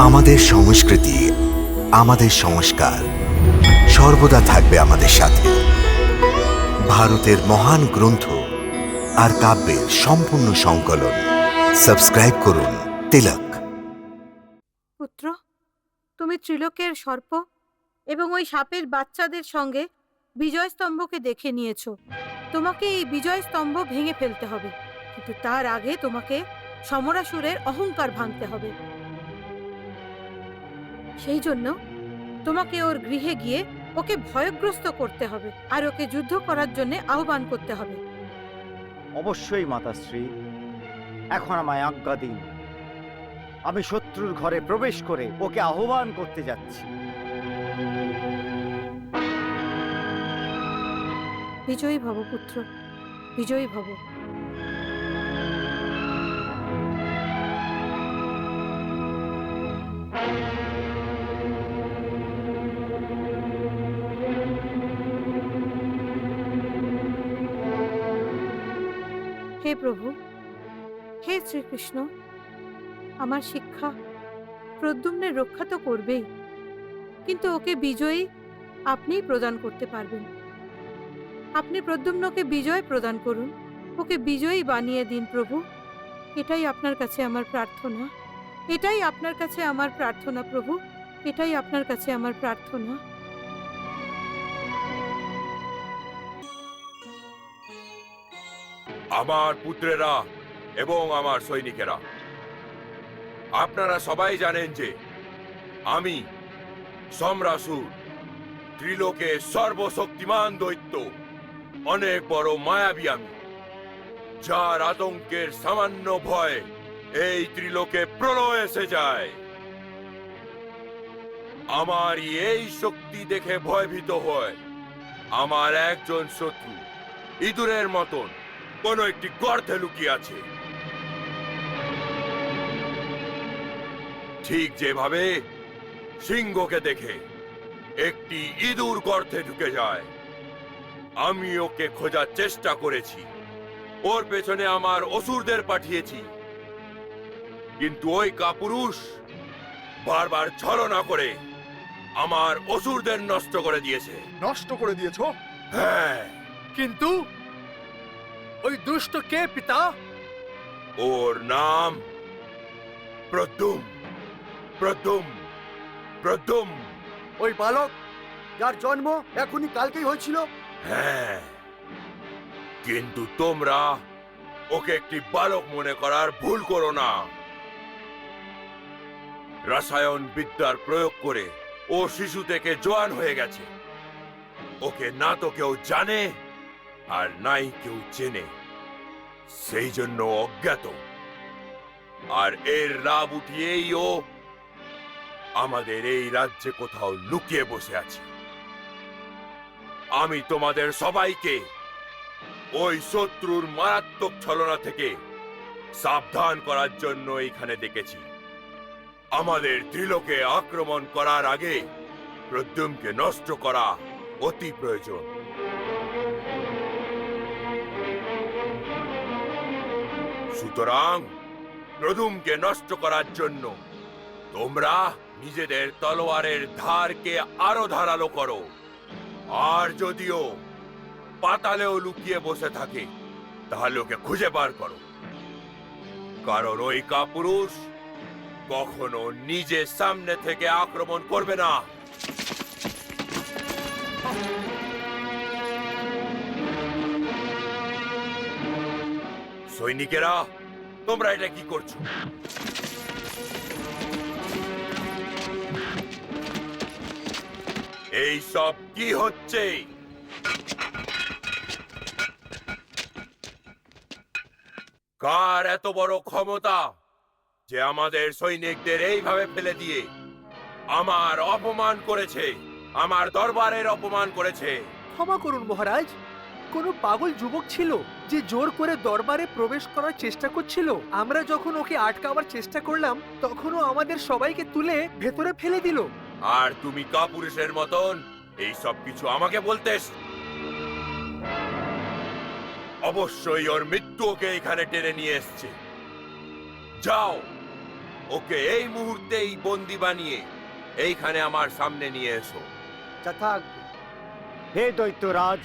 আমাদের সংস্কৃতি, আমাদের সংস্কার সর্বদা থাকবে আমাদের সাথে। ভারতের মহান গ্রন্থ আর কাব্যের সম্পূর্ণ সংকলন। সাবস্ক্রাইব করুন তিলক। পুত্র, তুমি ত্রিলোকের সর্প এবং ওই সাপের বাচ্চাদের সঙ্গে বিজয় স্তম্ভকে দেখে নিয়েছো। তোমাকে এই বিজয় স্তম্ভ ভেঙে ফেলতে হবে, কিন্তু তার আগে তোমাকে সমরাসুরের অহংকার ভাঙতে হবে। সেই জন্য তোমাকে ওর গৃহে গিয়ে ওকে ভয়গ্রস্ত করতে হবে আর ওকে যুদ্ধ করার জন্য আহ্বান করতে হবে। অবশ্যই মাতাশ্রী, এখন আমায় আজ্ঞা দিন। আমি শত্রুর ঘরে প্রবেশ করে ওকে আহ্বান করতে যাচ্ছি। বিজয়ী ভব পুত্র, বিজয়ী ভব। হে প্রভু, হে শ্রীকৃষ্ণ, আমার শিক্ষা প্রদ্যুম্নের রক্ষা তো করবেই, কিন্তু ওকে বিজয়ী আপনিই প্রদান করতে পারবেন। আপনি প্রদ্যুম্নকে বিজয় প্রদান করুন, ওকে বিজয়ী বানিয়ে দিন প্রভু। এটাই আপনার কাছে আমার প্রার্থনা, এটাই আপনার কাছে আমার প্রার্থনা প্রভু, এটাই আপনার কাছে আমার প্রার্থনা। আমার পুত্রেরা এবং আমার সৈনিকেরা, আপনারা সবাই জানেন যে আমি সম্রাসুর, ত্রিলোকে সর্বশক্তিমান দৈত্য, অনেক বড় মায়াবী আমি, যার আতঙ্কের সামান্য ভয় এই ত্রিলোকে প্রলয় এসে যায়। আমার এই শক্তি দেখে ভয়ভীত হয় আমার একজন শত্রু ইঁদুরের মতন কোন একটি গর্তে লুকিয়ে আছে। ঠিক যেভাবে সিংহকে দেখে একটি ইঁদুর গর্তে ঢুকে যায়, আমি ওকে খোঁজার চেষ্টা করেছি, ওর পেছনে আমার অসুরদের পাঠিয়েছি, কিন্তু ওই কাপুরুষ বারবার ছলনা করে আমার অসুরদের নষ্ট করে দিয়েছে। নষ্ট করে দিয়েছো? হ্যাঁ, কিন্তু ওই দুষ্ট কে পিতা? ওর নাম প্রদ্যুম। প্রদ্যুম, প্রদ্যুম। ওই বালক যার জন্ম এখনই কালকেই হয়েছিল? হ্যাঁ, কিন্তু তোমরা ওকে একটি বালক মনে করার ভুল করো না। রসায়ন বিদ্যার প্রয়োগ করে ও শিশু থেকে জোয়ান হয়ে গেছে। ওকে না তো কেউ জানে আর নাই কেউ চেনে, সেই জন্য অজ্ঞাত। আর এর লাভ উঠিয়েই ও আমাদের এই রাজ্যে কোথাও লুকিয়ে বসে আছে। আমি তোমাদের সবাইকে ওই শত্রুর মারাত্মক ছলনা থেকে সাবধান করার জন্য এখানে ডেকেছি। আমাদের ত্রিলোকে আক্রমণ করার আগে প্রদ্যুম্নকে নষ্ট করা অতি প্রয়োজন। সুতরাং প্রদ্যুম্নকে নষ্ট করার জন্য তোমরা নিজেদের তলোয়ারের ধারকে আরো ধারালো করো। আর যদিও পাতালেও লুকিয়ে বসে থাকে, তাহলে ওকে খুঁজে বার করো, কারণ ওই কাপুরুষ কখনো নিজের সামনে থেকে আক্রমণ করবে না। সৈনিকেরা, তোমরা এটা কি করছো? এই সব কি হচ্ছে? কার এত বড় ক্ষমতা যে আমাদের সৈনিকদের এইভাবে ফেলে দিয়ে আমার অপমান করেছে, আমার দরবারের অপমান করেছে? ক্ষমা করুন মহারাজ, কোনো পাগল যুবক ছিল যে জোর করে দরবারে প্রবেশ করার চেষ্টা করছিল। আমরা যখন ওকে আটকাবার চেষ্টা করলাম, তখনও আমাদের সবাইকে তুলে ভেতরে ফেলে দিল। আর তুমি কাপুরুষের মতন এই সব কিছু আমাকে বলতে? অবশ্যই ওর মৃত্যু ওকে এখানে টেনে নিয়ে এসছে। যাও, ওকে এই মুহূর্তেই বন্দি বানিয়ে এইখানে আমার সামনে নিয়ে এসো। যথাজ্ঞা। হে দৈত্যরাজ,